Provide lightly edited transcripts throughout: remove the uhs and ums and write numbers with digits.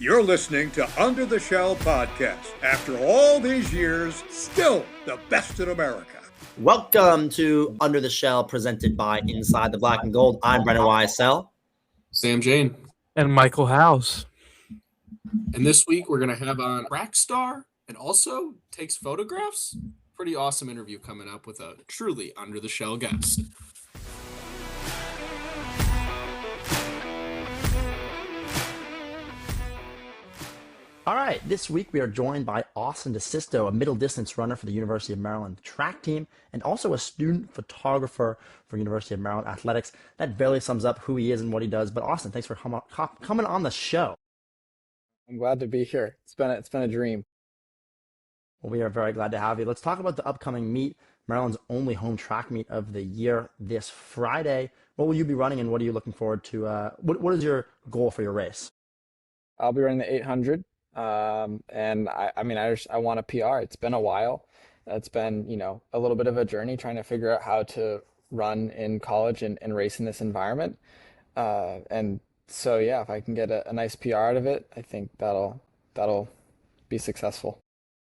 You're listening to Under the Shell Podcast. After all these years, still the best in America. Welcome to Under the Shell, presented by Inside the Black and Gold. I'm Brennan YSL. Sam Jane. And Michael House. And this week we're going to have on track star and also takes photographs. Pretty awesome interview coming up with a truly Under the Shell guest. All right, this week we are joined by Austin DeSisto, a middle distance runner for the University of Maryland track team, and also a student photographer for University of Maryland Athletics. That barely sums up who he is and what he does. But Austin, thanks for coming on the show. I'm glad to be here. It's been a dream. Well, we are very glad to have you. Let's talk about the upcoming meet, Maryland's only home track meet of the year this Friday. What will you be running, and what are you looking forward to? What is your goal for your race? I'll be running the 800. And I want a PR. It's been a while. It's been, a little bit of a journey trying to figure out how to run in college and race in this environment. And so, yeah, if I can get a nice PR out of it, I think that'll be successful.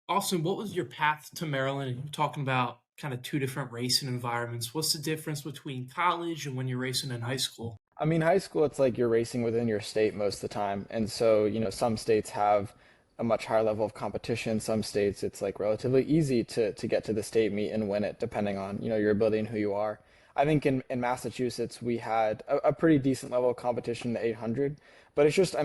Austin, what was your path to Maryland? You're talking about kind of two different racing environments. What's the difference between college and when you're racing in high school? I mean, high school, it's like you're racing within your state most of the time. And so, some states have a much higher level of competition. Some states, it's like relatively easy to get to the state meet and win it, depending on, your ability and who you are. I think in Massachusetts, we had a pretty decent level of competition in the 800. But it's just,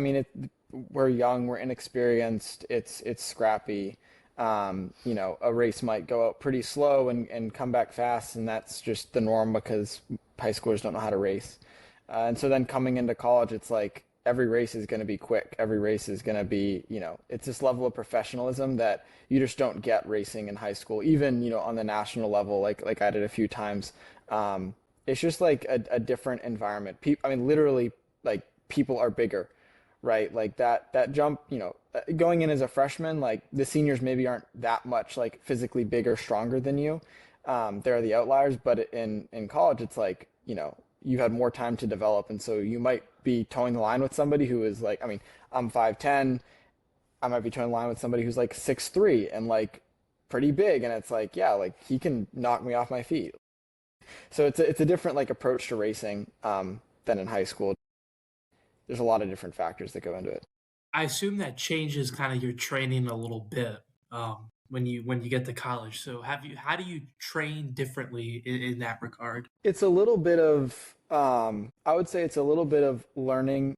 we're young, we're inexperienced, it's scrappy. A race might go out pretty slow and come back fast, and that's just the norm because high schoolers don't know how to race. And so then coming into college, it's like every race is going to be quick. Every race is going to be, it's this level of professionalism that you just don't get racing in high school, even, on the national level, like I did a few times. It's just like a different environment. Literally, like people are bigger, right? Like that jump, going in as a freshman, like the seniors maybe aren't that much like physically bigger, stronger than you. They're the outliers, but in college, it's like, you had more time to develop. And so you might be towing the line with somebody who is like, I'm 5'10", I might be towing the line with somebody who's like 6'3" and like pretty big. And it's like, yeah, like he can knock me off my feet. So it's a different like approach to racing than in high school. There's a lot of different factors that go into it. I assume that changes kind of your training a little bit when you get to college. So how do you train differently in that regard? It's a little bit of I would say it's a little bit of learning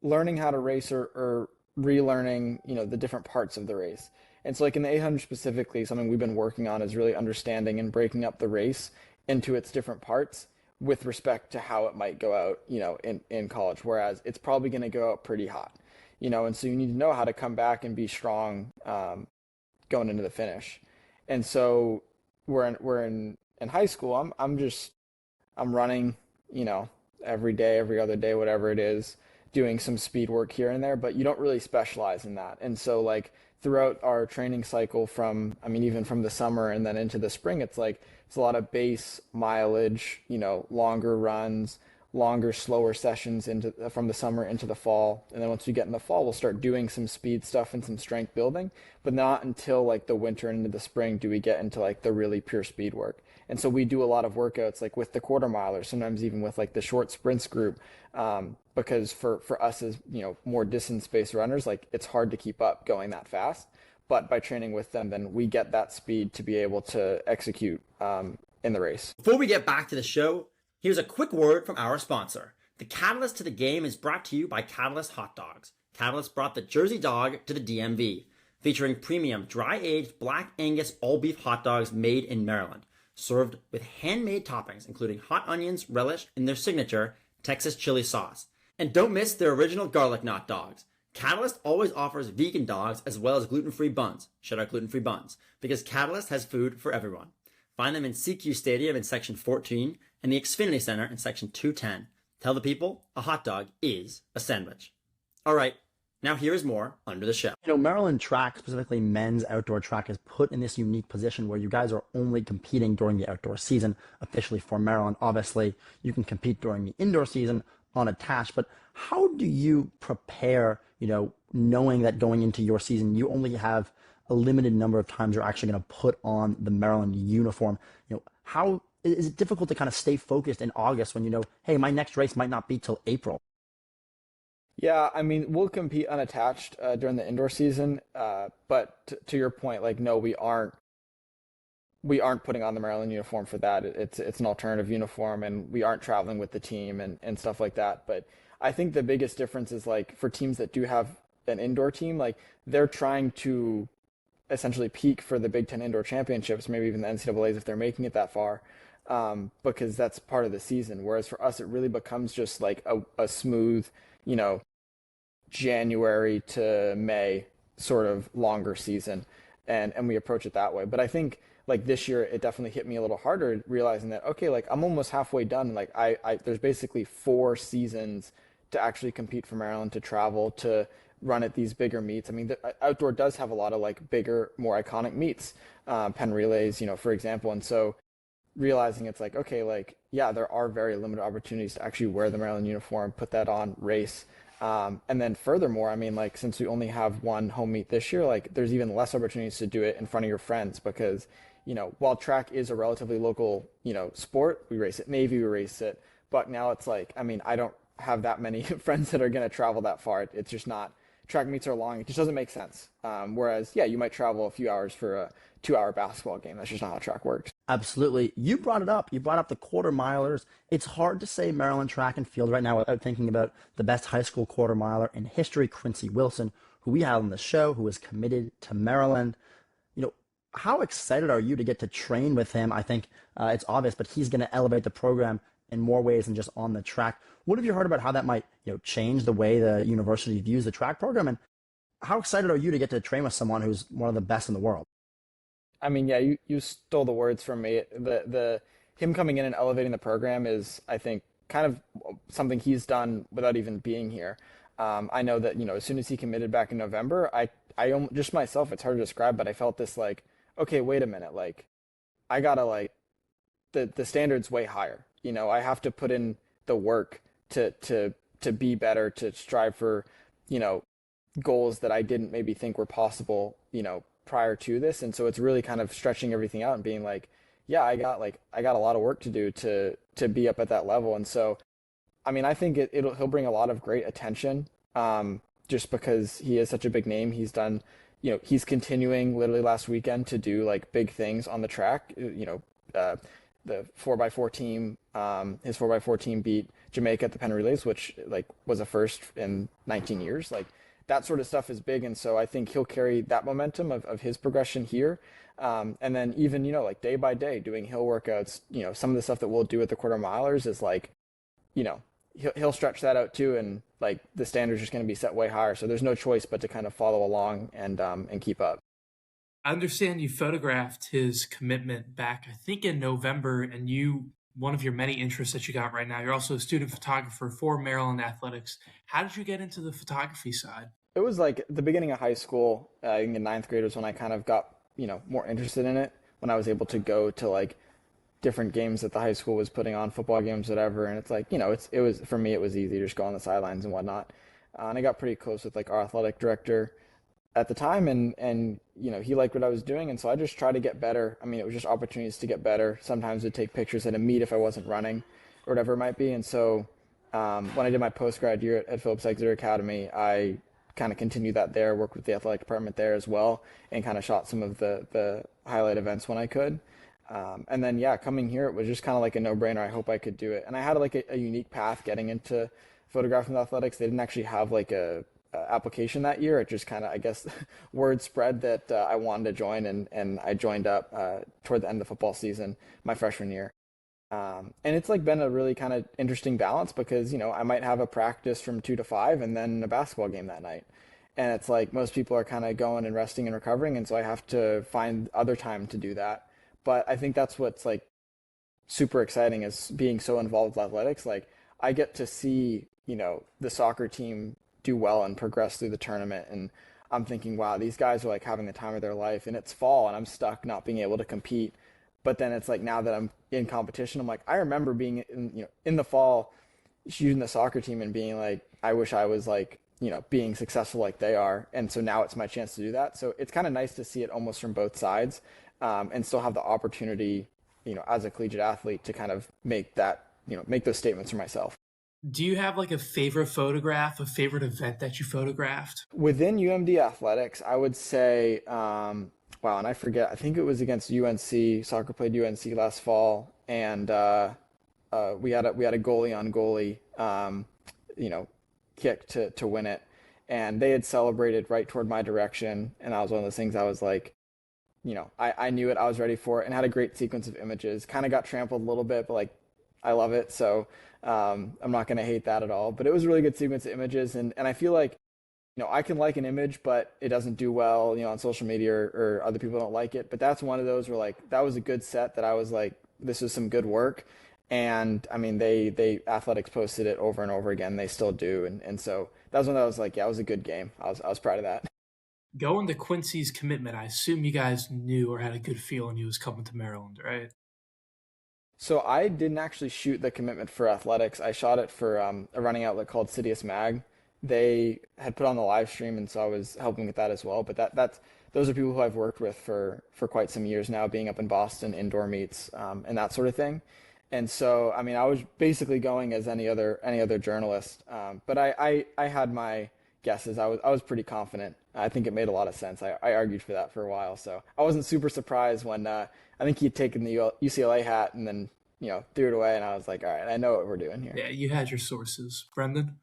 how to race or relearning, the different parts of the race. And so like in the 800 specifically, something we've been working on is really understanding and breaking up the race into its different parts with respect to how it might go out, in college, whereas it's probably going to go out pretty hot, and so you need to know how to come back and be strong going into the finish. And so we're in high school. I'm running, every day, every other day, whatever it is, doing some speed work here and there, but you don't really specialize in that. And so like throughout our training cycle even from the summer and then into the spring, it's a lot of base mileage, longer runs, longer, slower sessions from the summer into the fall. And then once we get in the fall, we'll start doing some speed stuff and some strength building, but not until like the winter and into the spring do we get into like the really pure speed work. And so we do a lot of workouts like with the quarter milers, sometimes even with like the short sprints group, because for us as, more distance-based runners, like it's hard to keep up going that fast. But by training with them, then we get that speed to be able to execute in the race. Before we get back to the show, here's a quick word from our sponsor. The Catalyst to the Game is brought to you by Catalyst Hot Dogs. Catalyst brought the Jersey Dog to the DMV, featuring premium dry-aged Black Angus all-beef hot dogs made in Maryland, served with handmade toppings, including hot onions, relish, and their signature Texas chili sauce. And don't miss their original garlic knot dogs. Catalyst always offers vegan dogs as well as gluten-free buns. Shout out gluten-free buns, because Catalyst has food for everyone. Find them in CQ Stadium in Section 14 and the Xfinity Center in Section 210. Tell the people a hot dog is a sandwich. All right, now here is more Under the Shell. Maryland track, specifically men's outdoor track, is put in this unique position where you guys are only competing during the outdoor season officially for Maryland. Obviously, you can compete during the indoor season unattached, but how do you prepare, knowing that going into your season, you only have a limited number of times you're actually going to put on the Maryland uniform? How is it difficult to kind of stay focused in August when hey, my next race might not be till April? Yeah, I mean, we'll compete unattached during the indoor season, but to your point, like, no, we aren't. We aren't putting on the Maryland uniform for that. It's an alternative uniform, and we aren't traveling with the team and stuff like that. But I think the biggest difference is, like, for teams that do have an indoor team, like, they're trying to essentially peak for the Big Ten Indoor Championships, maybe even the NCAAs if they're making it that far, because that's part of the season. Whereas for us, it really becomes just like a smooth, January to May sort of longer season, and we approach it that way. But I think, like, this year it definitely hit me a little harder, realizing that, okay, like, I'm almost halfway done. Like, I there's basically 4 seasons to actually compete for Maryland, to travel, to run at these bigger meets. I mean, the outdoor does have a lot of, like, bigger, more iconic meets, Penn Relays, for example. And so realizing it's like, okay, like, yeah, there are very limited opportunities to actually wear the Maryland uniform, put that on, race. And then furthermore, I mean, like, since we only have one home meet this year, like, there's even less opportunities to do it in front of your friends because, while track is a relatively local, sport, we race at Navy, we race at Buck. Now it's like, I mean, I don't have that many friends that are going to travel that far. It's just not, track meets are long. It just doesn't make sense. Whereas, yeah, you might travel a few hours for a 2-hour basketball game. That's just not how track works. Absolutely. You brought it up. You brought up the quarter milers. It's hard to say Maryland track and field right now without thinking about the best high school quarter miler in history, Quincy Wilson, who we had on the show, who is committed to Maryland. How excited are you to get to train with him? I think it's obvious, but he's going to elevate the program in more ways than just on the track. What have you heard about how that might, change the way the university views the track program? And how excited are you to get to train with someone who's one of the best in the world? I mean, yeah, you stole the words from me. The him coming in and elevating the program is, I think, kind of something he's done without even being here. I know that, as soon as he committed back in November, I just myself, it's hard to describe, but I felt this, like, okay, wait a minute, like, I gotta, like, the standard's way higher. I have to put in the work to be better, to strive for, goals that I didn't maybe think were possible, prior to this. And so it's really kind of stretching everything out and being like, yeah, I got a lot of work to do to be up at that level. And so, I mean, I think he'll bring a lot of great attention, just because he is such a big name. He's done, he's continuing literally last weekend to do, like, big things on the track. The 4x4 team, his 4x4 team beat Jamaica at the Penn Relays, which, like, was a first in 19 years. Like, that sort of stuff is big. And so I think he'll carry that momentum of his progression here. And then even, like, day by day doing hill workouts, some of the stuff that we'll do at the quarter milers is, like, he'll stretch that out too. And, like, the standard's just going to be set way higher. So there's no choice but to kind of follow along and keep up. I understand you photographed his commitment back, I think, in November, and one of your many interests that you got right now, you're also a student photographer for Maryland Athletics. How did you get into the photography side? It was like the beginning of high school. In the 9th grade was when I kind of got, more interested in it, when I was able to go to, like, different games that the high school was putting on, football games, whatever. And it's like, it was, for me, it was easy to just go on the sidelines and whatnot. And I got pretty close with, like, our athletic director at the time, and he liked what I was doing, and so I just tried to get better. I mean, it was just opportunities to get better. Sometimes I'd take pictures at a meet if I wasn't running or whatever it might be. And so when I did my post-grad year at Phillips Exeter Academy, I kind of continued that there, worked with the athletic department there as well, and kind of shot some of the highlight events when I could. And then, yeah, coming here, it was just kind of like a no-brainer. I hope I could do it. And I had, like, a unique path getting into photographing athletics. They didn't actually have, like, a application that year. It just kind of, I guess, word spread that I wanted to join, and I joined up toward the end of the football season my freshman year. And it's, like, been a really kind of interesting balance because, I might have a practice from 2 to 5 and then a basketball game that night. And it's like most people are kind of going and resting and recovering, and so I have to find other time to do that. But I think that's what's, like, super exciting is being so involved with athletics. Like, I get to see, the soccer team do well and progress through the tournament, and I'm thinking, wow, these guys are, like, having the time of their life, and it's fall and I'm stuck not being able to compete. But then it's like, now that I'm in competition, I'm like, I remember being in the fall shooting the soccer team and being like, I wish I was like, being successful like they are. And so now it's my chance to do that. So it's kind of nice to see it almost from both sides, and still have the opportunity, as a collegiate athlete to kind of make that, make those statements for myself. Do you have like a favorite photograph, a favorite event that you photographed? Within UMD athletics, I would say, wow, and I forget, I think it was against UNC. Soccer played UNC last fall, and we had a goalie on goalie, kick to win it, and they had celebrated right toward my direction, and that was one of those things I was like, I knew it, I was ready for it, and had a great sequence of images. Kind of got trampled a little bit, but like I love it, so I'm not going to hate that at all. But it was a really good sequence of images, and I feel like I can like an image, but it doesn't do well, on social media, or other people don't like it. But that's one of those where like that was a good set that I was like, this is some good work. And I mean, they athletics posted it over and over again. They still do, and so that was when I was like, yeah, it was a good game. I was proud of that. Going to Quincy's commitment, I assume you guys knew or had a good feeling he was coming to Maryland, right? So I didn't actually shoot the commitment for athletics. I shot it for a running outlet called Sidious Mag. They had put on the live stream, and so I was helping with that as well. But that's those are people who I've worked with for quite some years now, being up in Boston, indoor meets, and that sort of thing. And so, I mean, I was basically going as any other journalist. But I had my guesses. I was pretty confident. I think it made a lot of sense. I argued for that for a while, so I wasn't super surprised when I think he'd taken the UCLA hat and then threw it away, and I was like, all right, I know what we're doing here. Yeah, you had your sources, Brendan.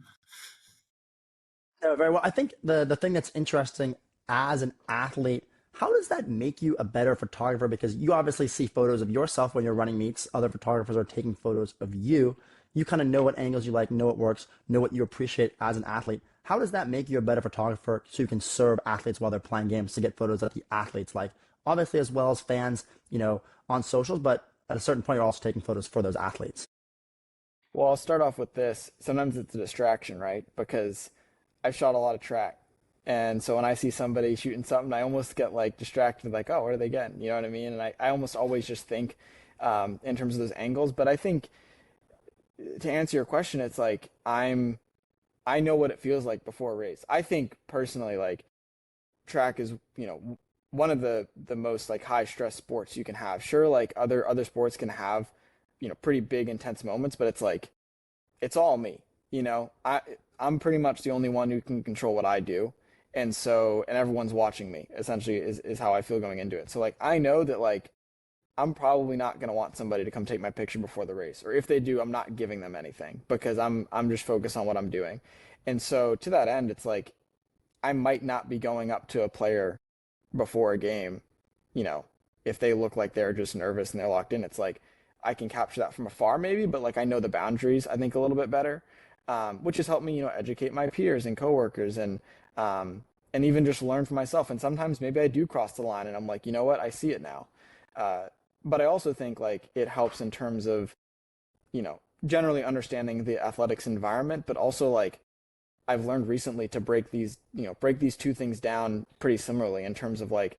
Yeah, very well. I think the thing that's interesting as an athlete, how does that make you a better photographer? Because you obviously see photos of yourself when you're running meets. Other photographers are taking photos of you. You kind of know what angles you like, know what works, know what you appreciate as an athlete. How does that make you a better photographer so you can serve athletes while they're playing games to get photos that the athletes like? Obviously, as well as fans, on socials, but at a certain point, you're also taking photos for those athletes. Well, I'll start off with this. Sometimes it's a distraction, right? Because I've shot a lot of track. And so when I see somebody shooting something, I almost get like distracted, like, oh, what are they getting? You know what I mean? And I almost always just think in terms of those angles. But I think to answer your question, it's like I know what it feels like before a race. I think personally, like track is, one of the most like high stress sports you can have. Sure, like other sports can have, pretty big intense moments, but it's like it's all me. I'm pretty much the only one who can control what I do. And everyone's watching me, essentially, is how I feel going into it. So like I know that like I'm probably not going to want somebody to come take my picture before the race, or if they do, I'm not giving them anything because I'm just focused on what I'm doing. And so to that end, it's like I might not be going up to a player before a game, if they look like they're just nervous and they're locked in. It's like I can capture that from afar maybe, but like I know the boundaries, I think, a little bit better, which has helped me, educate my peers and coworkers, and even just learn for myself. And sometimes maybe I do cross the line and I'm like, you know what, I see it now. But I also think like it helps in terms of, generally understanding the athletics environment, but also like I've learned recently to break these two things down pretty similarly in terms of like,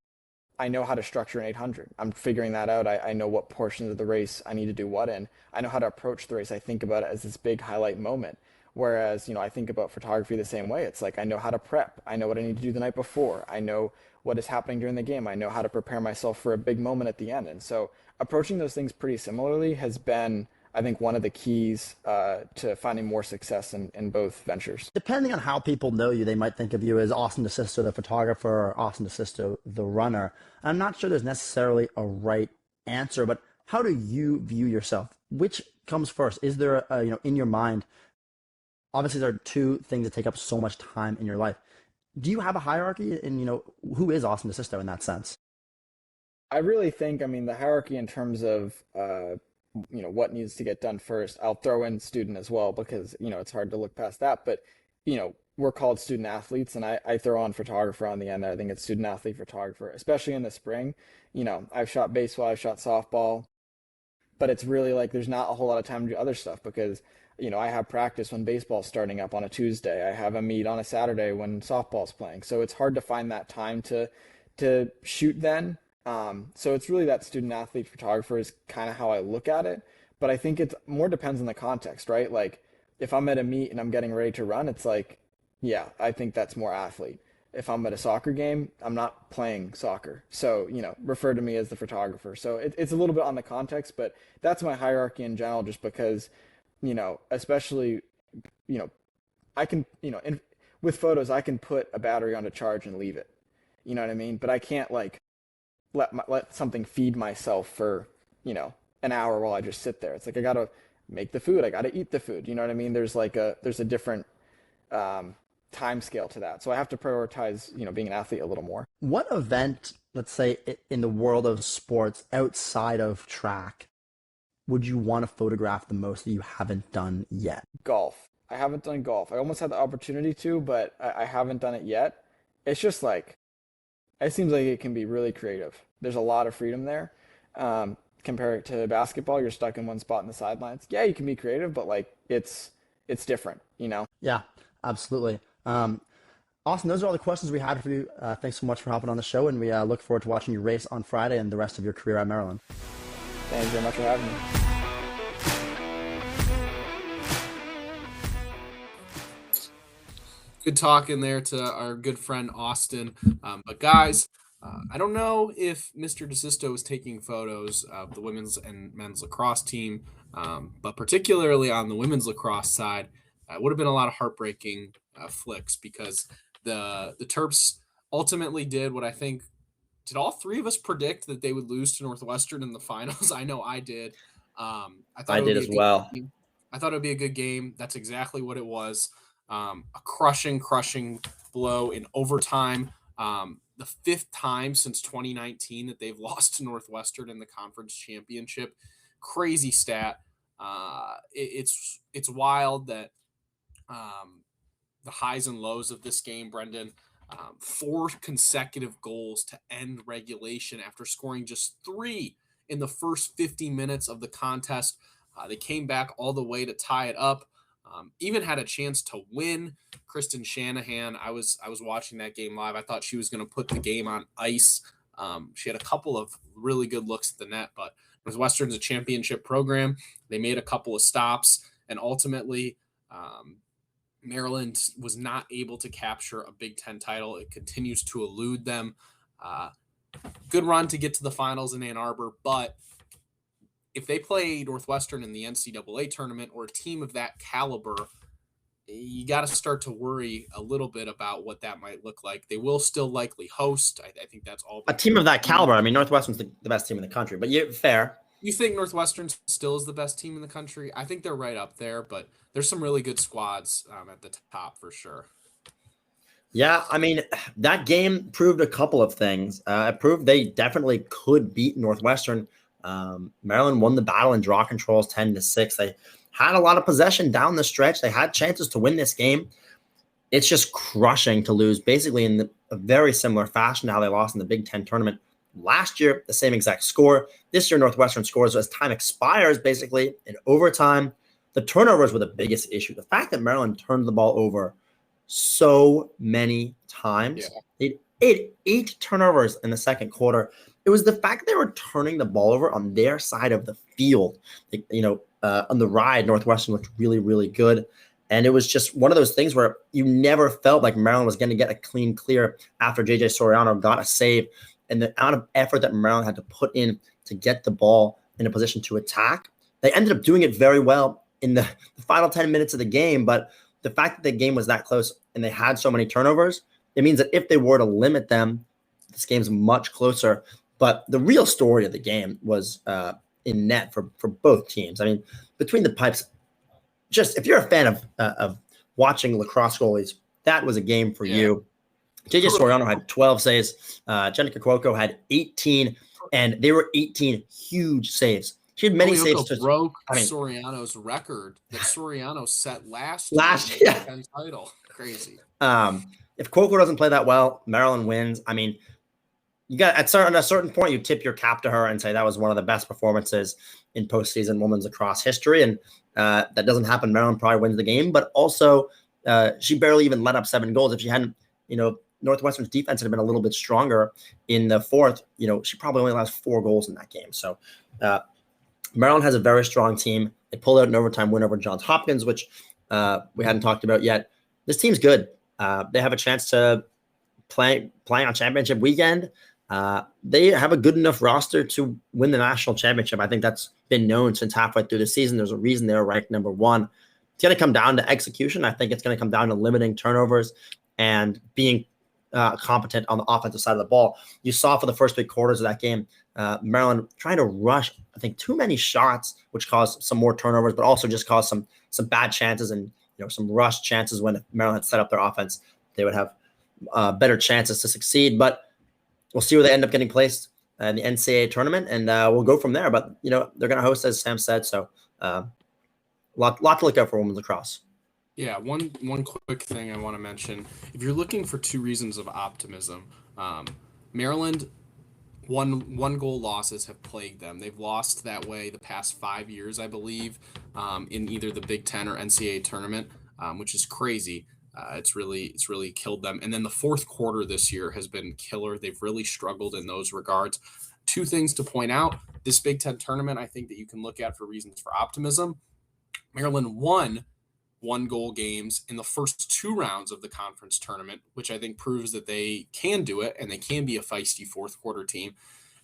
I know how to structure an 800. I'm figuring that out. I know what portions of the race I need to do what in. I know how to approach the race. I think about it as this big highlight moment. Whereas, I think about photography the same way. It's like I know how to prep. I know what I need to do the night before. I know what is happening during the game. I know how to prepare myself for a big moment at the end. And so approaching those things pretty similarly has been, I think, one of the keys to finding more success in both ventures. Depending on how people know you, they might think of you as Austin DeSisto, the photographer, or Austin DeSisto, the runner. I'm not sure there's necessarily a right answer, but how do you view yourself? Which comes first? Is there, in your mind, obviously there are two things that take up so much time in your life. Do you have a hierarchy in, who is Austin DeSisto in that sense? I really think, the hierarchy in terms of, what needs to get done first. I'll throw in student as well because, it's hard to look past that. But, we're called student athletes, and I throw on photographer on the end there. I think it's student athlete photographer, especially in the spring. I've shot baseball, I've shot softball, but it's really like there's not a whole lot of time to do other stuff because, I have practice when baseball's starting up on a Tuesday. I have a meet on a Saturday when softball's playing. So it's hard to find that time to shoot then. So it's really that student athlete photographer is kind of how I look at it. But I think it's more depends on the context, right? Like if I'm at a meet and I'm getting ready to run, it's like, yeah, I think that's more athlete. If I'm at a soccer game, I'm not playing soccer. So, refer to me as the photographer. So it's a little bit on the context, but that's my hierarchy in general, just because, especially, you know, I can, with photos, I can put a battery on to charge and leave it. You know what I mean? But I can't like let something feed myself for, an hour while I just sit there. It's like I gotta make the food. I gotta eat the food. You know what I mean? There's a different time scale to that. So I have to prioritize, being an athlete a little more. What event, let's say in the world of sports outside of track, would you want to photograph the most that you haven't done yet? Golf. I haven't done golf. I almost had the opportunity to, but I haven't done it yet. It's just like, it seems like it can be really creative. There's a lot of freedom there. Compare it to basketball, you're stuck in one spot in the sidelines. Yeah, you can be creative, but like it's different, Yeah, absolutely. Austin, those are all the questions we had for you. Thanks so much for hopping on the show, and we look forward to watching you race on Friday and the rest of your career at Maryland. Thanks very much for having me. Good talking there to our good friend Austin. But guys, I don't know if Mr. DeSisto is taking photos of the women's and men's lacrosse team, but particularly on the women's lacrosse side, it would have been a lot of heartbreaking flicks, because the Terps ultimately did what I think. Did all three of us predict that they would lose to Northwestern in the finals? I know I did. I did as well. I thought it would be a good game. That's exactly what it was. A crushing blow in overtime. The fifth time since 2019 that they've lost to Northwestern in the conference championship. Crazy stat. It's wild that the highs and lows of this game, Brendan. 4 consecutive goals to end regulation after scoring just 3 in the first 50 minutes of the contest. They came back all the way to tie it up. Even had a chance to win. Kristen Shanahan, I was watching that game live. I thought she was going to put the game on ice. She had a couple of really good looks at the net, but Northwestern's a championship program. They made a couple of stops, and ultimately Maryland was not able to capture a Big Ten title. It continues to elude them. Good run to get to the finals in Ann Arbor, but if they play Northwestern in the NCAA tournament or a team of that caliber, you got to start to worry a little bit about what that might look like. They will still likely host. I think that's all. A team of that caliber. I mean, Northwestern's the best team in the country, but fair. You think Northwestern still is the best team in the country? I think they're right up there, but there's some really good squads at the top for sure. Yeah, I mean, that game proved a couple of things. It proved they definitely could beat Northwestern. Maryland won the battle in draw controls 10-6. They had a lot of possession down the stretch. They had chances to win this game. It's just crushing to lose basically in a very similar fashion to how they lost in the Big Ten tournament last year, the same exact score. This year, Northwestern scores as time expires, basically in overtime. The turnovers were the biggest issue. The fact that Maryland turned the ball over so many times. Yeah. They had 8 turnovers in the second quarter. It was the fact that they were turning the ball over on their side of the field. On the ride, Northwestern looked really, really good. And it was just one of those things where you never felt like Maryland was going to get a clean clear after J.J. Soriano got a save. And the amount of effort that Maryland had to put in to get the ball in a position to attack, they ended up doing it very well in the final 10 minutes of the game. But the fact that the game was that close and they had so many turnovers, it means that if they were to limit them, this game's much closer. But the real story of the game was in net for both teams. I mean, between the pipes, just if you're a fan of watching lacrosse goalies, that was a game for you. J.J. Soriano had 12 saves. Jenica Cuoco had 18, and they were 18 huge saves. She had many saves. Broke Soriano's record that Soriano set last year. Title. Crazy. If Cuoco doesn't play that well, Maryland wins. I mean, you got at a certain point, you tip your cap to her and say that was one of the best performances in postseason women's lacrosse history. And that doesn't happen. Maryland probably wins the game, but also she barely even let up 7 goals. If she hadn't, Northwestern's defense had been a little bit stronger in the fourth, she probably only allows 4 goals in that game. So Maryland has a very strong team. They pulled out an overtime win over Johns Hopkins, which we hadn't talked about yet. This team's good. They have a chance to play on championship weekend. They have a good enough roster to win the national championship. I think that's been known since halfway through the season. There's a reason they're ranked number 1. It's going to come down to execution. I think it's going to come down to limiting turnovers and being competent on the offensive side of the ball. You saw for the first 3 quarters of that game, Maryland trying to rush, I think, too many shots, which caused some more turnovers, but also just caused some bad chances and some rushed chances. When Maryland had set up their offense, they would have better chances to succeed. But we'll see where they end up getting placed in the NCAA tournament, and we'll go from there. But they're going to host, as Sam said, so lot to look out for women's lacrosse. Yeah, one quick thing I want to mention. If you're looking for 2 reasons of optimism, Maryland, one goal losses have plagued them. They've lost that way the past 5 years, I believe, in either the Big Ten or NCAA tournament, which is crazy. It's really killed them. And then the fourth quarter this year has been killer. They've really struggled in those regards. 2 things to point out. This Big Ten tournament, I think that you can look at for reasons for optimism. Maryland won 1-goal games in the first 2 rounds of the conference tournament, which I think proves that they can do it and they can be a feisty fourth quarter team.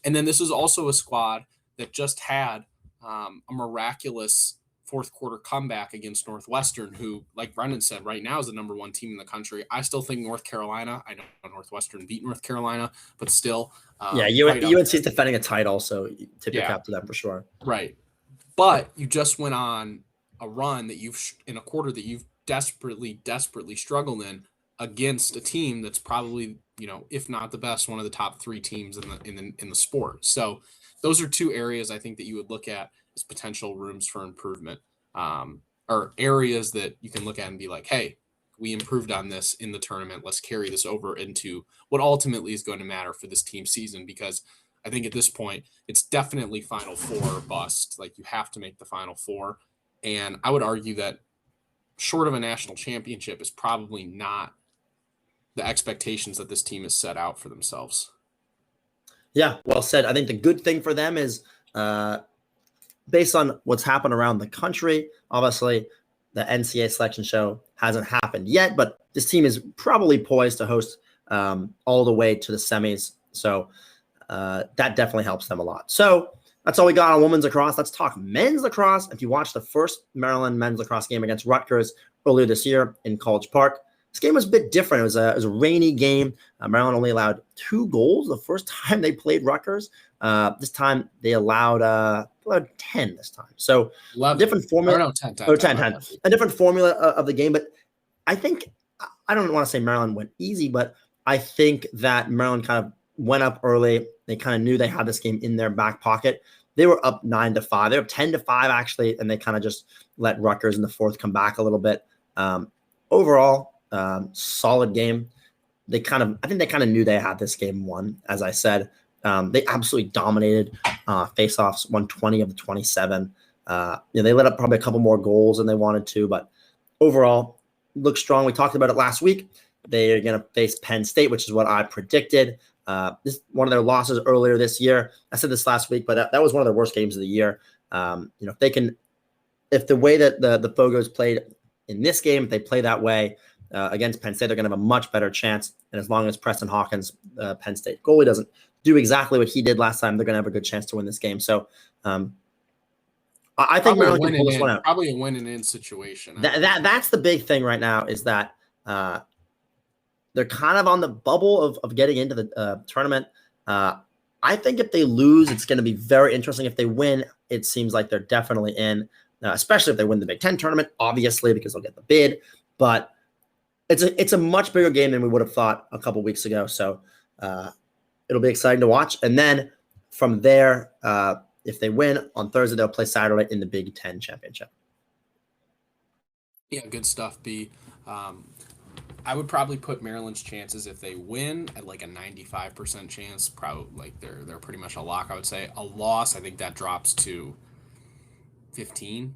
And then this is also a squad that just had a miraculous fourth quarter comeback against Northwestern, who, like Brendan said, right now is the number 1 team in the country. I still think North Carolina, I know Northwestern beat North Carolina, but still. UNC is defending a title, so tip your cap to them for sure. Right. But you just went on a run that in a quarter that you've desperately struggled in against a team that's probably, if not the best, one of the top 3 teams in the sport. So those are 2 areas I think that you would look at as potential rooms for improvement, or areas that you can look at and be like, hey, we improved on this in the tournament. Let's carry this over into what ultimately is going to matter for this team season, because I think at this point it's definitely Final Four or bust. Like, you have to make the Final Four. And I would argue that short of a national championship is probably not the expectations that this team has set out for themselves. Yeah, well said. I think the good thing for them is based on what's happened around the country, obviously the NCAA selection show hasn't happened yet, but this team is probably poised to host all the way to the semis. So that definitely helps them a lot. So that's all we got on women's lacrosse. Let's talk men's lacrosse. If you watched the first Maryland men's lacrosse game against Rutgers earlier this year in College Park, this game was a bit different. It was a rainy game. Maryland only allowed 2 goals the first time they played Rutgers. This time they allowed 10 this time. So 11. Different formula. No, 10. A different formula of the game. But I think, I don't want to say Maryland went easy, but I think that Maryland kind of went up early. They kind of knew they had this game in their back pocket. They were up 9-5. They were up 10-5 actually, and they kind of just let Rutgers in the fourth come back a little bit. Overall, solid game. I think they kind of knew they had this game won. As I said, they absolutely dominated faceoffs, 120 of the 27. They let up probably a couple more goals than they wanted to, but overall, looked strong. We talked about it last week. They are going to face Penn State, which is what I predicted. This is one of their losses earlier this year. I said this last week, but that was one of their worst games of the year. If the way that the Fogos played in this game, if they play that way against Penn State, they're going to have a much better chance. And as long as Preston Hawkins, Penn State goalie, doesn't do exactly what he did last time, they're going to have a good chance to win this game. So I think Maryland can pull this one out. Probably a win and in situation. That's the big thing right now, is that they're kind of on the bubble of getting into the tournament. I think if they lose, it's going to be very interesting. If they win, it seems like they're definitely in, especially if they win the Big Ten tournament, obviously, because they'll get the bid. But it's a much bigger game than we would have thought a couple weeks ago. So it'll be exciting to watch. And then from there, if they win on Thursday, they'll play Saturday in the Big Ten championship. Yeah, good stuff, B. I would probably put Maryland's chances if they win at like a 95% chance. Probably like they're pretty much a lock, I would say. A loss, I think that drops to 15,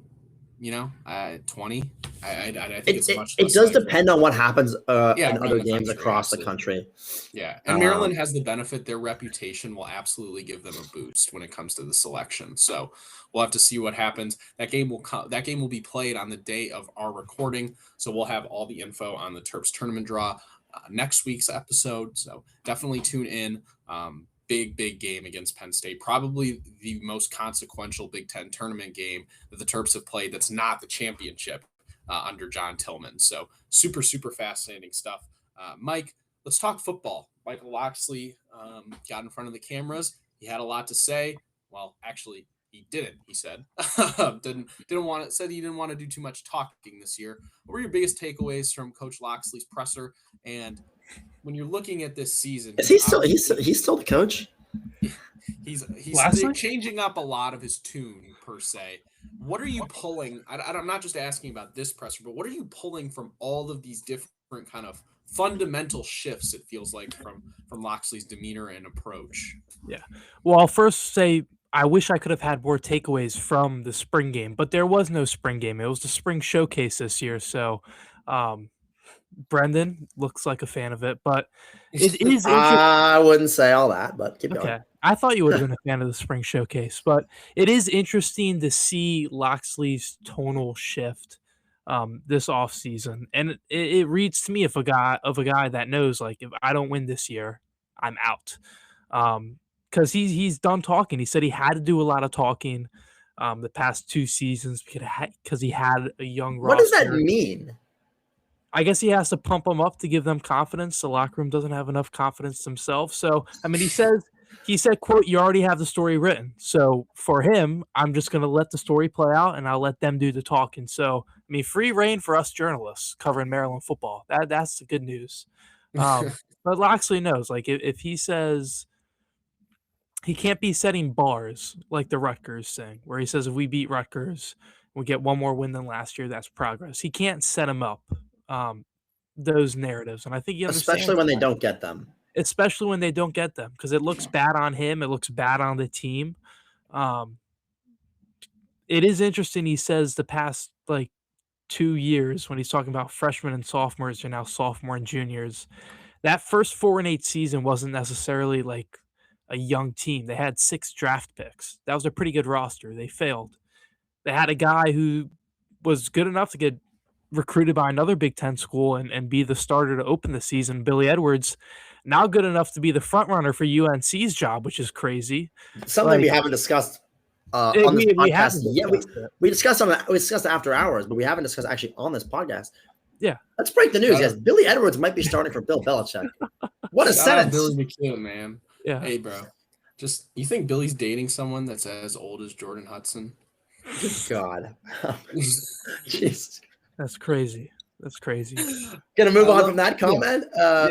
20. I think It, it's it, much it less does likely. depend on what happens in around other the games country, across the absolutely. country. Yeah, and Maryland has the benefit; their reputation will absolutely give them a boost when it comes to the selection. So we'll have to see what happens. That game will be played on the day of our recording. So we'll have all the info on the Terps tournament draw next week's episode. So definitely tune in. Big game against Penn State. Probably the most consequential Big Ten tournament game that the Terps have played. That's not the championship under John Tillman. So super fascinating stuff. Mike, let's talk football. Michael Locksley got in front of the cameras. He had a lot to say. Well, actually, he didn't. He said didn't want it. Said he didn't want to do too much talking this year. What were your biggest takeaways from Coach Locksley's presser? And when you're looking at this season, Is he still he's still the coach? He's Lastly? changing up a lot of his tune per se. What are you pulling? I'm not just asking about this presser, but what are you pulling from all of these different kind of fundamental shifts? It feels like from Locksley's demeanor and approach. Yeah. Well, I'll first say I wish I could have had more takeaways from the spring game, but there was no spring game. It was the spring showcase this year. So, Brendan looks like a fan of it, but it is interesting. I wouldn't say all that, but keep going. Okay. I thought you would have been a fan of the spring showcase, but it is interesting to see Locksley's tonal shift this offseason. And it reads to me of a guy that knows, like, if I don't win this year, I'm out. Because he's done talking. He said he had to do a lot of talking the past 2 seasons because he had a young roster. What does that mean? I guess he has to pump them up to give them confidence. The locker room doesn't have enough confidence themselves. So, I mean, he said, quote, you already have the story written. So for him, I'm just going to let the story play out and I'll let them do the talking. So, I mean, free reign for us journalists covering Maryland football. That's the good news. But Locksley knows, like, if he says he can't be setting bars like the Rutgers thing, where he says if we beat Rutgers, we get one more win than last year, that's progress. He can't set them up. Those narratives, and I think you understand, especially when they don't get them. Especially when they don't get them, because it looks bad on him. It looks bad on the team. It is interesting. He says the past 2 years, when he's talking about freshmen and sophomores, are now sophomore and juniors. That first 4-8 season wasn't necessarily like a young team. They had 6 draft picks. That was a pretty good roster. They failed. They had a guy who was good enough to get recruited by another Big Ten school and be the starter to open the season. Billy Edwards, now good enough to be the front runner for UNC's job, which is crazy. Something we haven't discussed on this podcast yet. We discussed it after hours, but we haven't discussed actually on this podcast. Yeah, let's break the news. Yes, Billy Edwards might be starting for Bill Belichick. What a sentence, Billy McKinney, man. Yeah. Hey, bro. Just you think Billy's dating someone that's as old as Jordan Hudson? God, jeez. That's crazy. Gonna move on from that comment. Yeah.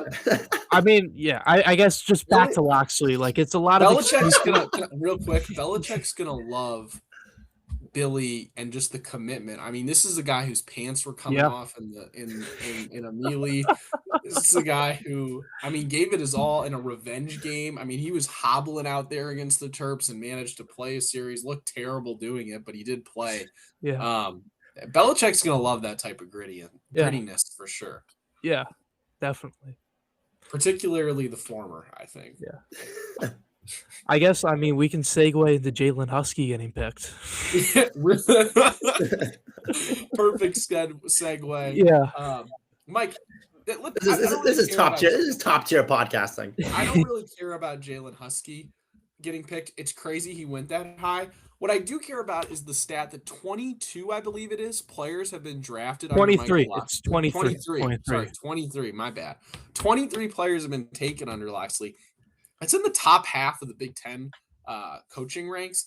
I mean, yeah. I guess just back to Locksley. Like, it's a lot of Belichick's gonna love Billy and just the commitment. I mean, this is a guy whose pants were coming off in a melee. This is a guy who, I mean, gave it his all in a revenge game. I mean, he was hobbling out there against the Terps and managed to play a series. Looked terrible doing it, but he did play. Yeah. Belichick's gonna love that type of grittiness for sure. Yeah, definitely. Particularly the former, I think. Yeah. I guess, I mean, we can segue into Jalen Husky getting picked. Perfect segue. Yeah. Mike, this is top tier. This is top tier podcasting. I don't really care about Jalen Husky getting picked. It's crazy he went that high. What I do care about is the stat that 22, I believe it is, players have been drafted. 23. It's 23. 23. My bad. 23 players have been taken under Locksley. It's in the top half of the Big Ten coaching ranks.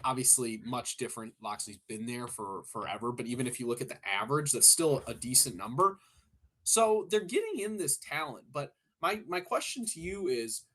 Obviously, much different. Locksley's been there for forever, but even if you look at the average, that's still a decent number. So they're getting in this talent. But my question to you is,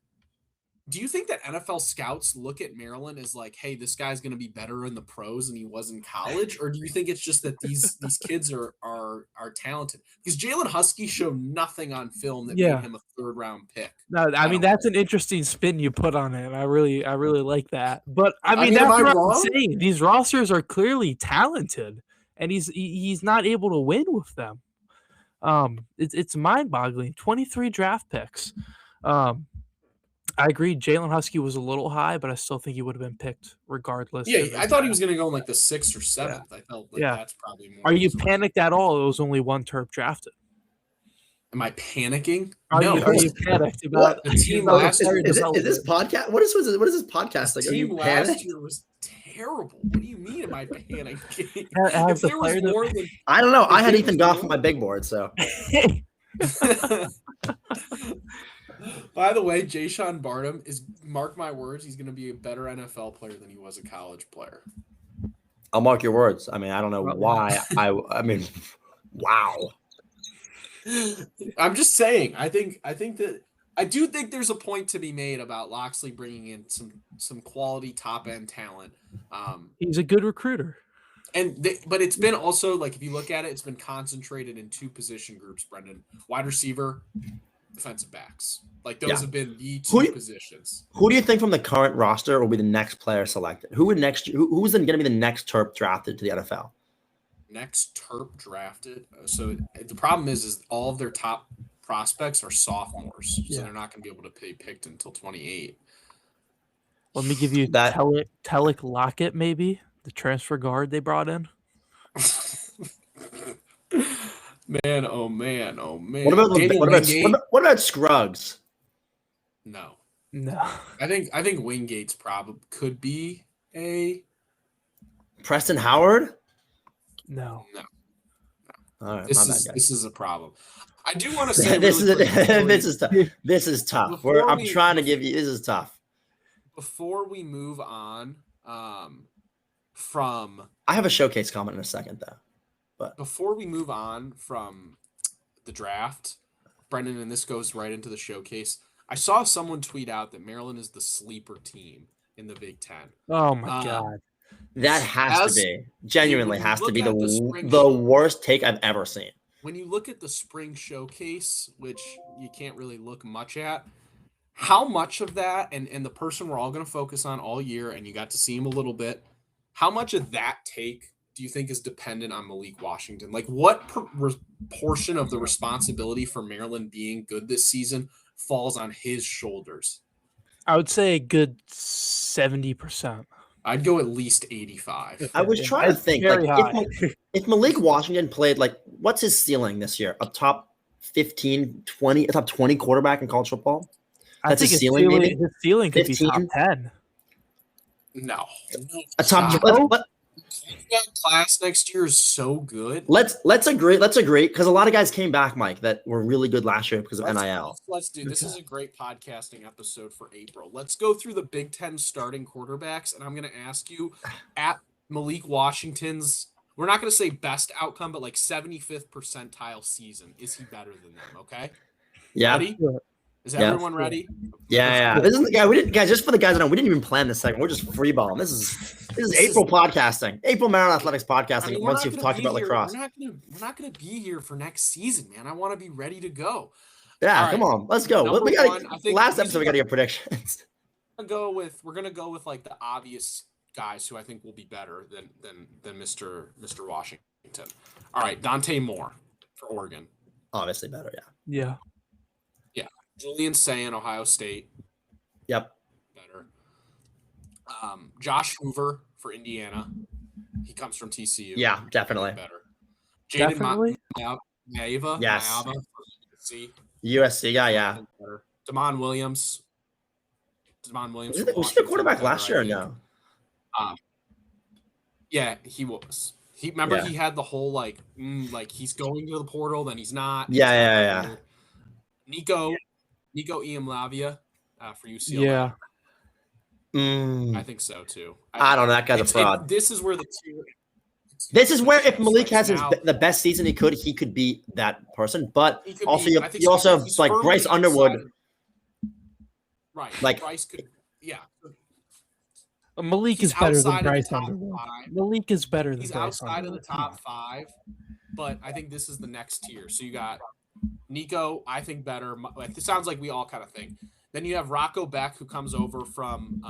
do you think that NFL scouts look at Maryland as like, hey, this guy's going to be better in the pros than he was in college? Or do you think it's just that these kids are talented? Because Jalen Husky showed nothing on film that made him a 3rd-round pick. No, I mean, that's an interesting spin you put on it. I really like that. But I mean, am that's I what wrong? I'm saying. These rosters are clearly talented. and he's not able to win with them. It's mind-boggling. 23 draft picks. I agree. Jalen Husky was a little high, but I still think he would have been picked regardless. Yeah, I thought he was going to go in like the 6th or 7th. Yeah. I felt like that's probably more. Are you panicked at all? It was only one Terp drafted. Am I panicking? Are you panicked about the team last year? Is this podcast? What is this podcast like? The team last year was terrible. What do you mean? Am I panicking? If there was more than, I don't know. I had Ethan Goff on my big board, so. By the way, Jayshawn Barnum is, mark my words, he's going to be a better NFL player than he was a college player. I'll mark your words. I mean, I don't know why. I mean, wow. I'm just saying. I do think there's a point to be made about Loxley bringing in some quality top end talent. He's a good recruiter. But it's been also, like, if you look at it, it's been concentrated in 2 position groups, Brendan. Wide receiver, defensive backs. Like, those have been the 2 positions. Who do you think from the current roster will be the next player selected? Who's going to be the next Terp drafted to the NFL? Next Terp drafted. So the problem is all of their top prospects are sophomores. So they're not going to be able to be picked until 28. Let me give you that Telic Lockett, maybe the transfer guard they brought in. Man, oh man, oh man. What about Scruggs? No. I think Wingate's probably could be a Preston Howard. No. All right, this is a problem. I do want to say this is tough. This is tough. I'm trying to give you. This is tough. Before we move on, from I have a showcase comment in a second though. But before we move on from the draft, Brendan, and this goes right into the showcase. I saw someone tweet out that Maryland is the sleeper team in the Big Ten. Oh my God. That has to be. Genuinely has to be the worst take I've ever seen. When you look at the spring showcase, which you can't really look much at, how much of that, and the person we're all going to focus on all year, and you got to see him a little bit, how much of that take do you think is dependent on Malik Washington? Like, what portion of the responsibility for Maryland being good this season falls on his shoulders? I would say a good 70%. I'd go at least 85. I was trying to think, if Malik Washington played, like, what's his ceiling this year? A top 15, 20, a top 20 quarterback in college football? That's his ceiling, maybe? His ceiling could 15? Be top 10. No. A top class next year is so good. Let's agree because a lot of guys came back, Mike, that were really good last year because of NIL. Let's do this. Is a great podcasting episode for April. Let's go through the Big Ten starting quarterbacks, and I'm going to ask you at Malik Washington's, we're not going to say best outcome, but like 75th percentile season. Is he better than them? Okay. Yeah. Ready? Is everyone ready? Yeah. This is the guy we didn't, guys. Just for the guys that know, we didn't even plan this segment. We're just freeballing. This is April podcasting. April Maryland Athletics podcasting. I mean, once you've talked about lacrosse, we're not gonna be here for next season, man. I want to be ready to go. Yeah, right. Come on, let's go. We got last episode. We got to get predictions. We're gonna go with like the obvious guys who I think will be better than Mr. Washington. All right, Dante Moore for Oregon. Obviously better. Yeah. Julian Sayin, Ohio State. Yep. Better. Josh Hoover for Indiana. He comes from TCU. Yeah, definitely. Better. Jaden Maiava. Yes. Maiava for USC guy, yeah. Better. Damon Williams. Was he a quarterback last year or no? Yeah, he was. He had the whole like he's going to the portal, then he's not. Yeah. Nico Iamlavia for UCLA. Yeah. I think so too. I don't know. That guy's a fraud. This is where if Malik has the best season he could be that person. But also, you also have like Bryce Underwood. Right. Like Bryce could, yeah. Malik is better than Bryce Underwood. Malik is better than Bryce outside of the top 5, but I think this is the next tier. So you got Nico, I think better. It sounds like we all kind of think. Then you have Rocco Beck, who comes over from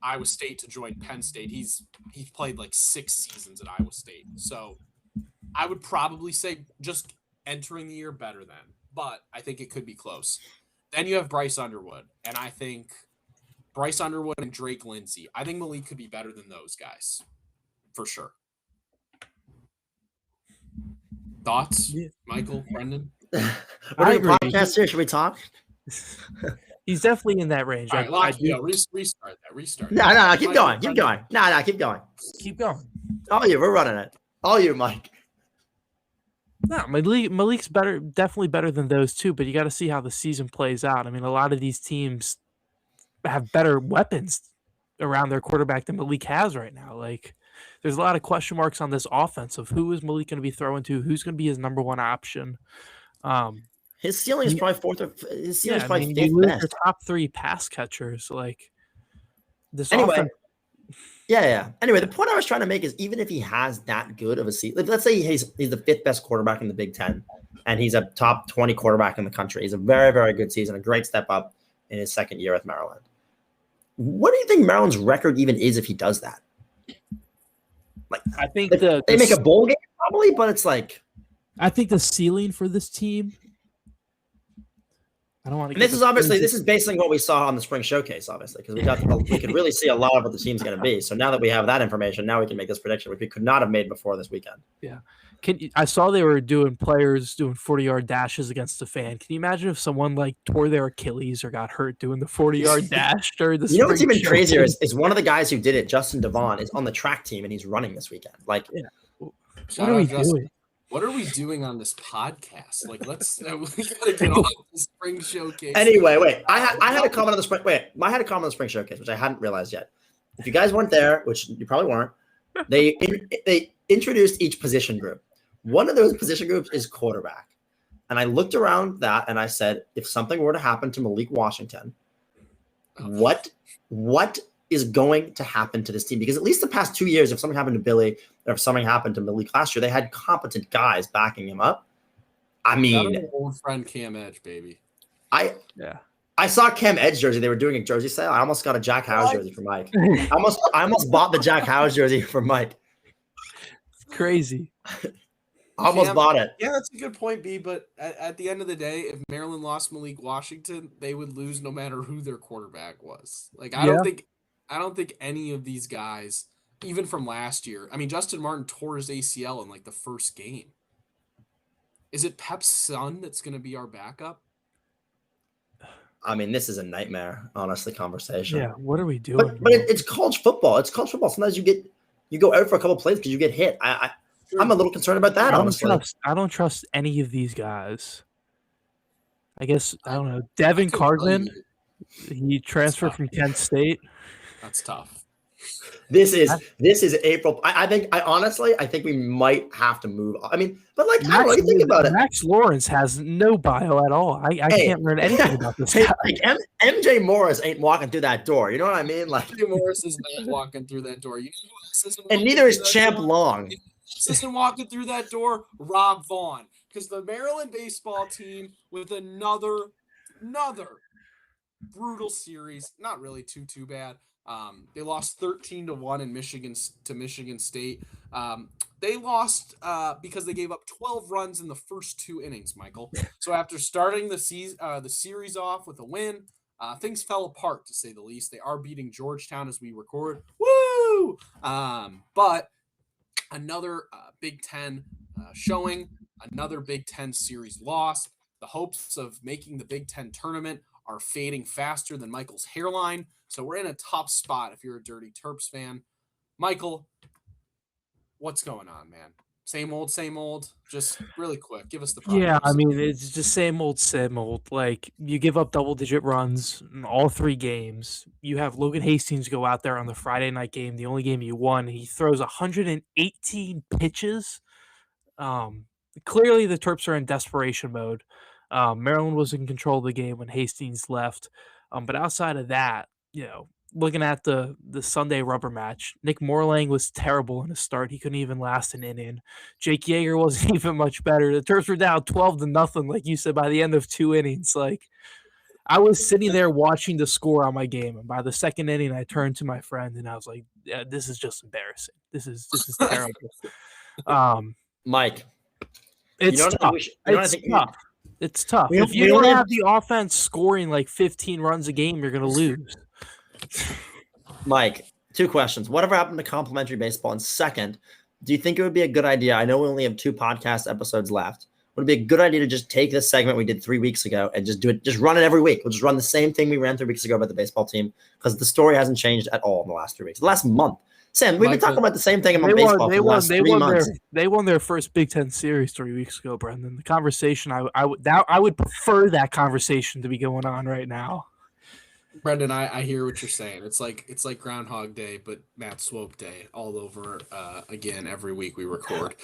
Iowa State to join Penn State. He's played like 6 seasons at Iowa State, so I would probably say just entering the year better than, but I think it could be close. Then you have Bryce Underwood, and I think Bryce Underwood and Drake Lindsay. I think Malik could be better than those guys, for sure. Thoughts, Michael, Brendan? What are your podcasts here? Should we talk? He's definitely in that range. All right, restart that. Restart. No, keep going. Keep going. No, keep going. Keep going. All you, we're running it. All you, Mike. No, Malik's better, definitely better than those two, but you got to see how the season plays out. I mean, a lot of these teams have better weapons around their quarterback than Malik has right now. Like, there's a lot of question marks on this offense of who is Malik going to be throwing to, who's going to be his number one option. His ceiling is probably fourth or his ceiling is probably fifth you lose best. your top three pass catchers. Like this. Anyway, offense, yeah. Anyway, the point I was trying to make is even if he has that good of a season, let's say he's the fifth best quarterback in the Big Ten, and he's a top 20 quarterback in the country. He's a very, very good season, a great step up in his second year with Maryland. What do you think Maryland's record even is if he does that? Like, I think they make a bowl game probably, but it's like I think the ceiling for this team. I don't want to. And this is based on what we saw on the spring showcase, obviously, because we could really see a lot of what the team's going to be. So now that we have that information, now we can make this prediction, which we could not have made before this weekend. Yeah. I saw they were doing players doing 40-yard dashes against the fan. Can you imagine if someone like tore their Achilles or got hurt doing the 40-yard dash during the? You know what's even crazier is one of the guys who did it, Justin Devon, is on the track team and he's running this weekend. Like, what are we doing? What are we doing on this podcast? Like, we gotta get on the spring showcase. Anyway, wait. I had a comment on the spring. Wait, I had a comment on the spring showcase, which I hadn't realized yet. If you guys weren't there, which you probably weren't, they introduced each position group. One of those position groups is quarterback, and I looked around that and I said, if something were to happen to Malik Washington, what is going to happen to this team? Because at least the past 2 years, if something happened to Billy or if something happened to Malik last year, they had competent guys backing him up. I mean, old friend Cam Edge, baby. I saw Cam Edge jersey. They were doing a jersey sale. I almost got a Jack Howes jersey for Mike. I almost bought the Jack Howes jersey for Mike. Crazy. Almost bought it. Yeah, that's a good point, B. But at the end of the day, if Maryland lost Malik Washington, they would lose no matter who their quarterback was. Like, I don't think any of these guys, even from last year. I mean, Justin Martin tore his ACL in like the first game. Is it Pep's son that's going to be our backup? I mean, this is a nightmare, honestly, conversation. Yeah, what are we doing? But it's college football. It's college football. Sometimes you go out for a couple of plays because you get hit. I'm a little concerned about that, honestly. I don't trust any of these guys. I guess, I don't know. Devin Cartman, he transferred from Kent State. That's tough. This is April. I think we might have to move. I mean, but like, I don't know. You think about it. Max Lawrence has no bio at all. I can't learn anything about this guy. Like MJ Morris ain't walking through that door. You know what I mean? Like, MJ Morris is not walking through that door. You know who else isn't and neither is Champ Long. Isn't walking through that door, Rob Vaughn, because the Maryland baseball team with another brutal series. Not really too bad. They lost 13-1 in Michigan State. They lost because they gave up 12 runs in the first 2 innings, Michael. So after starting the series off with a win, things fell apart, to say the least. They are beating Georgetown as we record. Woo! But another Big Ten showing, another Big Ten series loss. The hopes of making the Big Ten tournament are fading faster than Michael's hairline. So we're in a tough spot if you're a Dirty Terps fan. Michael, what's going on, man? Same old? Just really quick, give us the progress. Yeah, I mean, it's just same old. Like, you give up double-digit runs in all 3 games. You have Logan Hastings go out there on the Friday night game, the only game you won. He throws 118 pitches. Clearly, the Terps are in desperation mode. Maryland was in control of the game when Hastings left. But outside of that, looking at the Sunday rubber match, Nick Morlang was terrible in his start. He couldn't even last an inning. Jake Yeager wasn't even much better. The Terps were down 12-0, like you said, by the end of 2 innings. Like, I was sitting there watching the score on my game, and by the second inning, I turned to my friend and I was like, "Yeah, this is just embarrassing. This is terrible." Mike, It's don't think tough. we should- you don't It's think- tough. It's tough. We If you we don't only have the offense scoring like 15 runs a game, you're going to lose. Mike, 2 questions. Whatever happened to complimentary baseball? And second, do you think it would be a good idea? I know we only have 2 podcast episodes left. Would it be a good idea to just take this segment we did 3 weeks ago and just do it? Just run it every week. We'll just run the same thing we ran 3 weeks ago about the baseball team because the story hasn't changed at all in the last 3 weeks. The last month. Sam, we've been talking about the same thing about baseball for the last 3 months. They won their first Big Ten series 3 weeks ago, Brendan. The conversation, I would prefer that conversation to be going on right now. Brendan, I hear what you're saying. It's like Groundhog Day, but Matt Swope Day all over again every week we record.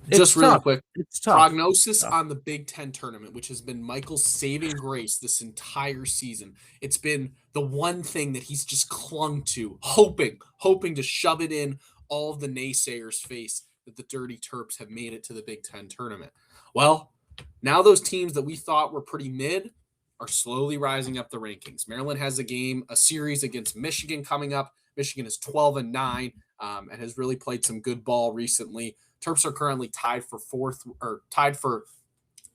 Just really quick, it's tough. Prognosis on the Big Ten tournament, which has been Michael's saving grace this entire season. It's been the one thing that he's just clung to, hoping to shove it in all of the naysayers' face that the Dirty Terps have made it to the Big Ten tournament. Well, now those teams that we thought were pretty mid are slowly rising up the rankings. Maryland has a series against Michigan coming up. Michigan is 12-9 and has really played some good ball recently. Terps are currently tied for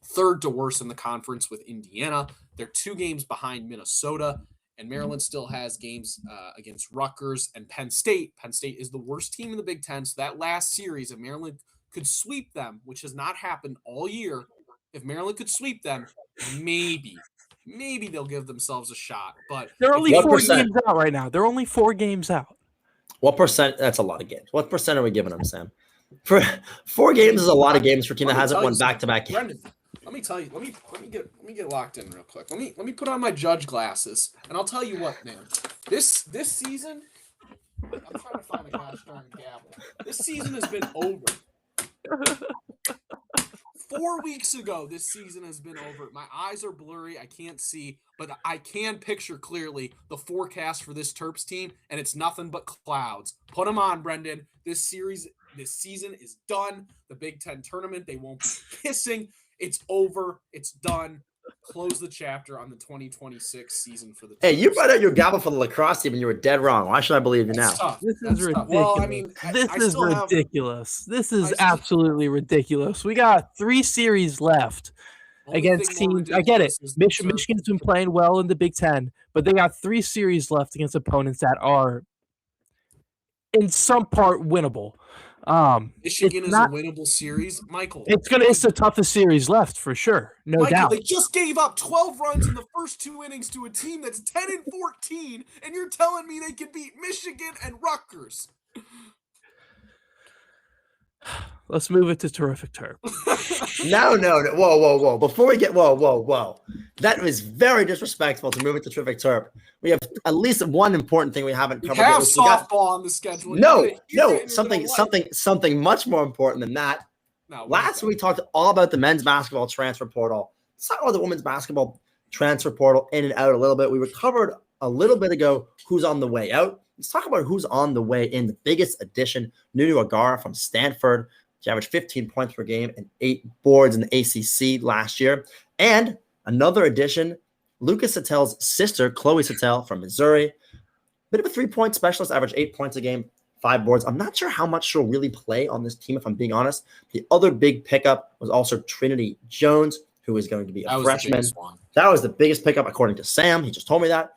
third to worst in the conference with Indiana. They're 2 games behind Minnesota, and Maryland still has games against Rutgers and Penn State. Penn State is the worst team in the Big Ten, so that last series, if Maryland could sweep them, which has not happened all year, if Maryland could sweep them, maybe they'll give themselves a shot. But they're only 4 games out right now. They're only 4 games out. What percent? That's a lot of games. What percent are we giving them, Sam? For 4 games is a lot of games for a team that hasn't won back-to-back games. Brendan, let me tell you. Let me get locked in real quick. Let me put on my judge glasses, and I'll tell you what, man. This season, I'm trying to find a gosh darn gavel. This season has been over. 4 weeks ago, this season has been over. My eyes are blurry. I can't see, but I can picture clearly the forecast for this Terps team, and it's nothing but clouds. Put them on, Brendan. This season is done. The Big Ten tournament, they won't be kissing. It's over. It's done. Close the chapter on the 2026 season for the Terps. Hey, you brought out your gavel for the lacrosse team and you were dead wrong. Why should I believe you now? This is ridiculous. Well, I mean, this is ridiculous. This is absolutely ridiculous. We got 3 series left against teams. I get it. Michigan's been playing well in the Big Ten, but they got 3 series left against opponents that are in some part winnable. Michigan is a winnable series, Michael. It's the toughest series left for sure, no doubt. They just gave up 12 runs in the first 2 innings to a team that's 10-14, and you're telling me they can beat Michigan and Rutgers. Let's move it to Terrific Terp. No. Whoa. Before we get whoa. That was very disrespectful to move it to Terrific Terp. We have at least one important thing we haven't covered. We have softball on the schedule. No, something much more important than that. Last week we talked all about the men's basketball transfer portal. Let's talk about the women's basketball transfer portal in and out a little bit. We covered a little bit ago who's on the way out. Let's talk about who's on the way in. The biggest addition, Nunu Agara from Stanford. She averaged 15 points per game and 8 boards in the ACC last year. And another addition, Lucas Satel's sister, Chloe Satel from Missouri. Bit of a 3-point specialist, averaged 8 points a game, 5 boards. I'm not sure how much she'll really play on this team, if I'm being honest. The other big pickup was also Trinity Jones, who is going to be a freshman. That was the biggest pickup, according to Sam. He just told me that.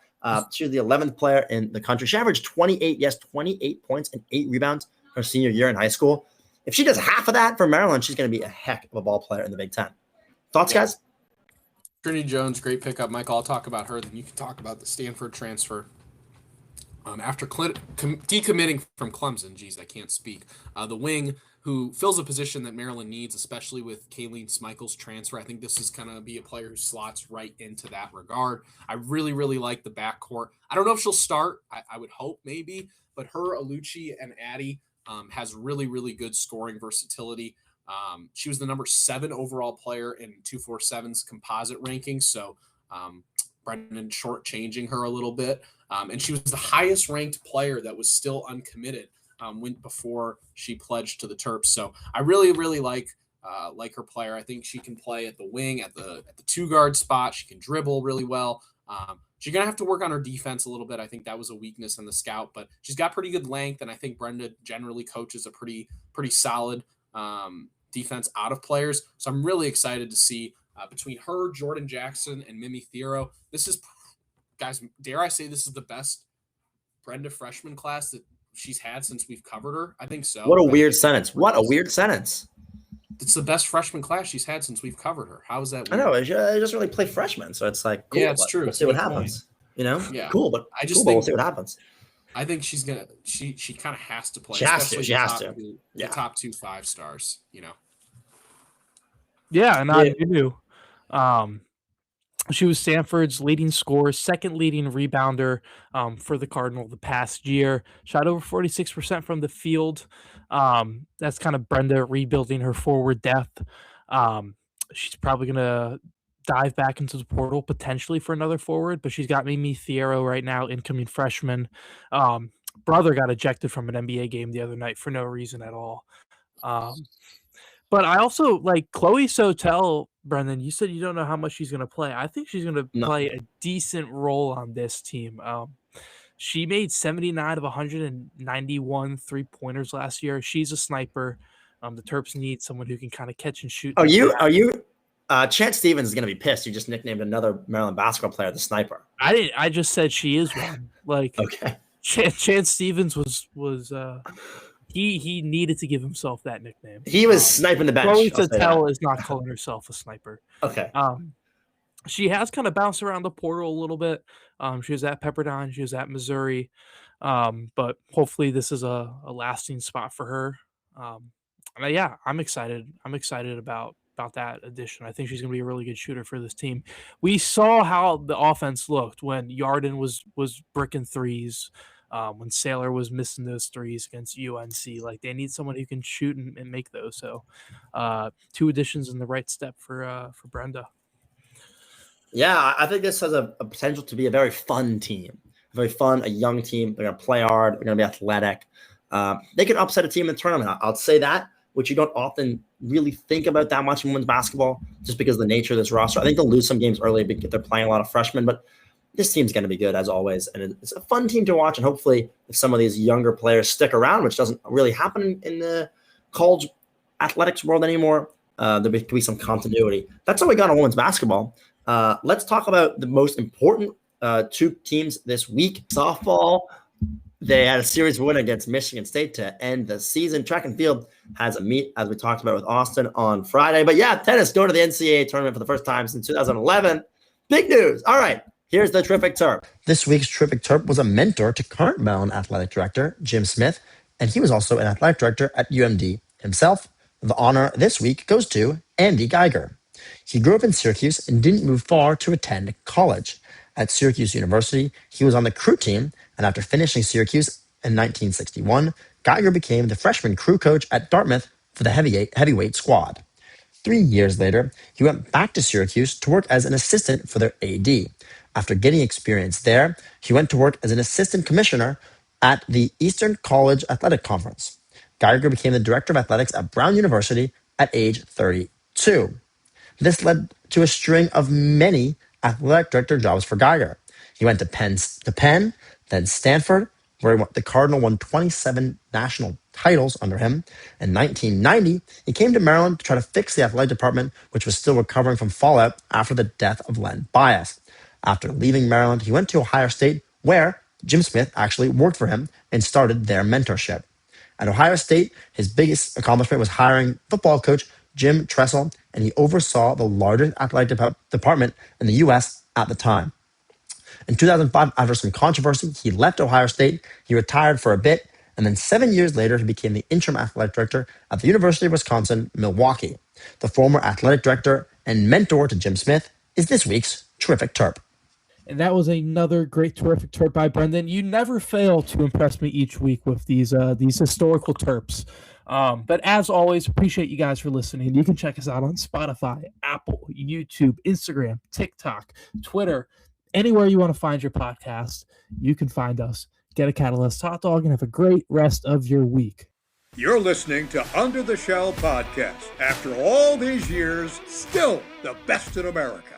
She was the 11th player in the country. She averaged 28 points and 8 rebounds her senior year in high school. If she does half of that for Maryland, she's going to be a heck of a ball player in the Big Ten. Thoughts, guys? Trinity Jones, great pickup. Michael, I'll talk about her. Then you can talk about the Stanford transfer. After decommitting from Clemson, geez, I can't speak. The wing who fills a position that Maryland needs, especially with Kayleen Smichael's transfer. I think this is going to be a player who slots right into that regard. I really, really like the backcourt. I don't know if she'll start. I would hope maybe, but her, Alucci, and Addie has really, really good scoring versatility. She was the number 7 overall player in 247's composite rankings. So Brendan shortchanging her a little bit. And she was the highest ranked player that was still uncommitted before she pledged to the Terps. So I really, really like her player. I think she can play at the wing, at the 2-guard spot. She can dribble really well. She's going to have to work on her defense a little bit. I think that was a weakness in the scout, but she's got pretty good length. And I think Brenda generally coaches a pretty solid defense out of players. So I'm really excited to see between her, Jordan Jackson, and Mimi Thiero. This is, guys, dare I say this is the best Brenda freshman class that she's had since we've covered her? I think so. What a weird sentence. What a weird sentence. It's the best freshman class she's had since we've covered her. How is that weird? I know. It doesn't really play freshmen, so it's like, cool. Yeah, it's true. We'll see what happens. You know? Yeah. Cool, but I just think we'll see what happens. I think she's gonna. She kind of has to play. She has to. The top 2 5-stars. You know. Yeah, and I knew. She was Stanford's leading scorer, second leading rebounder for the Cardinal the past year. Shot over 46% from the field. That's kind of Brenda rebuilding her forward depth. She's probably going to dive back into the portal potentially for another forward, but she's got Mimi Thiero right now, incoming freshman. Brother got ejected from an NBA game the other night for no reason at all. But I also like Chloe Sotel, Brendan. You said you don't know how much she's going to play. I think she's going to play a decent role on this team. She made 79 of 191 3-pointers last year. She's a sniper. The Terps need someone who can kind of catch and shoot. Chance Stevens is going to be pissed. You just nicknamed another Maryland basketball player the sniper. I didn't. I just said she is one. Like, okay. Chance Stevens was he needed to give himself that nickname. He was sniping the bench. Chloe Sotel is not calling herself a sniper. Okay. She has kind of bounced around the portal a little bit. She was at Pepperdine. She was at Missouri. But hopefully this is a lasting spot for her. Yeah, I'm excited. I'm excited about that addition. I think she's going to be a really good shooter for this team. We saw how the offense looked when Yarden was bricking threes, when Saylor was missing those threes against UNC. Like, they need someone who can shoot and make those. So 2 additions in the right step for Brenda. Yeah, I think this has a potential to be a very fun team. A young team. They're going to play hard. They're going to be athletic. They can upset a team in the tournament. I'll say that, which you don't often really think about that much in women's basketball just because of the nature of this roster. I think they'll lose some games early because they're playing a lot of freshmen, but this team's going to be good as always. And it's a fun team to watch. And hopefully if some of these younger players stick around, which doesn't really happen in the college athletics world anymore, there could be some continuity. That's all we got on women's basketball. Let's talk about the most important 2 teams this week. Softball, they had a series win against Michigan State to end the season. Track and field has a meet, as we talked about with Austin on Friday. But yeah, tennis going to the NCAA tournament for the first time since 2011. Big news. All right, here's the Terrific Terp. This week's Terrific Terp was a mentor to current Maryland Athletic Director Jim Smith, and he was also an athletic director at UMD himself. The honor this week goes to Andy Geiger. He grew up in Syracuse and didn't move far to attend college. At Syracuse University, he was on the crew team, and after finishing Syracuse in 1961, Geiger became the freshman crew coach at Dartmouth for the heavyweight squad. 3 years later, he went back to Syracuse to work as an assistant for their AD. After getting experience there, he went to work as an assistant commissioner at the Eastern College Athletic Conference. Geiger became the director of athletics at Brown University at age 32. This led to a string of many athletic director jobs for Geiger. He went to Penn, then Stanford, where the Cardinal won 27 national titles under him. In 1990, he came to Maryland to try to fix the athletic department, which was still recovering from fallout after the death of Len Bias. After leaving Maryland, he went to Ohio State, where Jim Smith actually worked for him and started their mentorship. At Ohio State, his biggest accomplishment was hiring football coach Jim Tressel, and he oversaw the largest athletic department in the U.S. at the time. In 2005, after some controversy, he left Ohio State. He retired for a bit, and then 7 years later, he became the interim athletic director at the University of Wisconsin-Milwaukee. The former athletic director and mentor to Jim Smith is this week's Terrific Terp. And that was another great Terrific Terp by Brendan. You never fail to impress me each week with these historical Terps. But as always, appreciate you guys for listening. You can check us out on Spotify, Apple, YouTube, Instagram, TikTok, Twitter, anywhere you want to find your podcast, you can find us. Get a Catalyst hot dog and have a great rest of your week. You're listening to Under the Shell Podcast. After all these years, still the best in America.